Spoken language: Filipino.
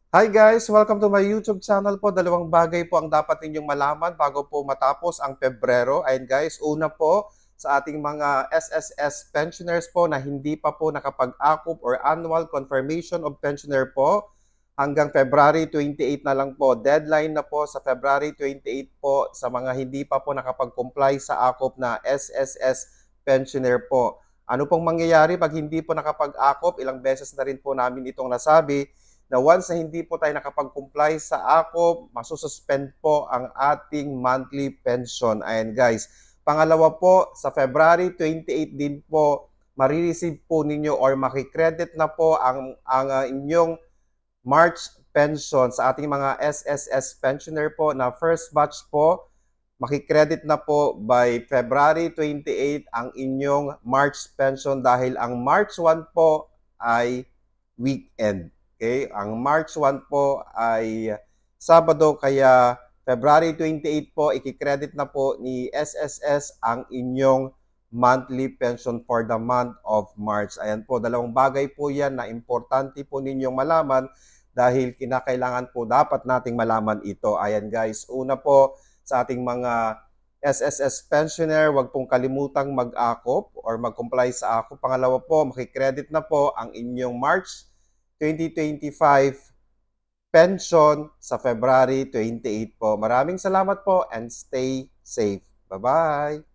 Hi guys! Welcome to my YouTube channel po. Dalawang bagay po ang dapat ninyong malaman bago po matapos ang Pebrero. Ayan guys, una po sa ating mga SSS pensioners po na hindi pa po nakapag-akop or annual confirmation of pensioner po. Hanggang February 28 na lang po. Deadline na po sa February 28 po sa mga hindi pa po nakapag-comply sa akop na SSS pensioner po. Ano pong mangyayari pag hindi po nakapag-akop? Ilang beses na rin po namin itong nasabi na once na hindi po tayo nakapag-comply sa AKOP, masususpend po ang ating monthly pension. Ayan guys. Pangalawa po, sa February 28 din po, marireceive po ninyo or makikredit na po ang inyong March pension sa ating mga SSS pensioner po na first batch po. Makikredit na po by February 28 ang inyong March pension dahil ang March 1 po ay weekend. Okay? Ang March 1 po ay Sabado, kaya February 28 po, ikikredit na po ni SSS ang inyong monthly pension for the month of March. Ayan po, dalawang bagay po yan na importante po ninyong malaman dahil kinakailangan po dapat nating malaman ito. Ayan guys, una po sa ating mga SSS pensioner, wag pong kalimutang mag-akop or mag-comply sa akop. Pangalawa po, makikredit na po ang inyong March 2025 pension sa February 28 po. Maraming salamat po and stay safe. Bye-bye!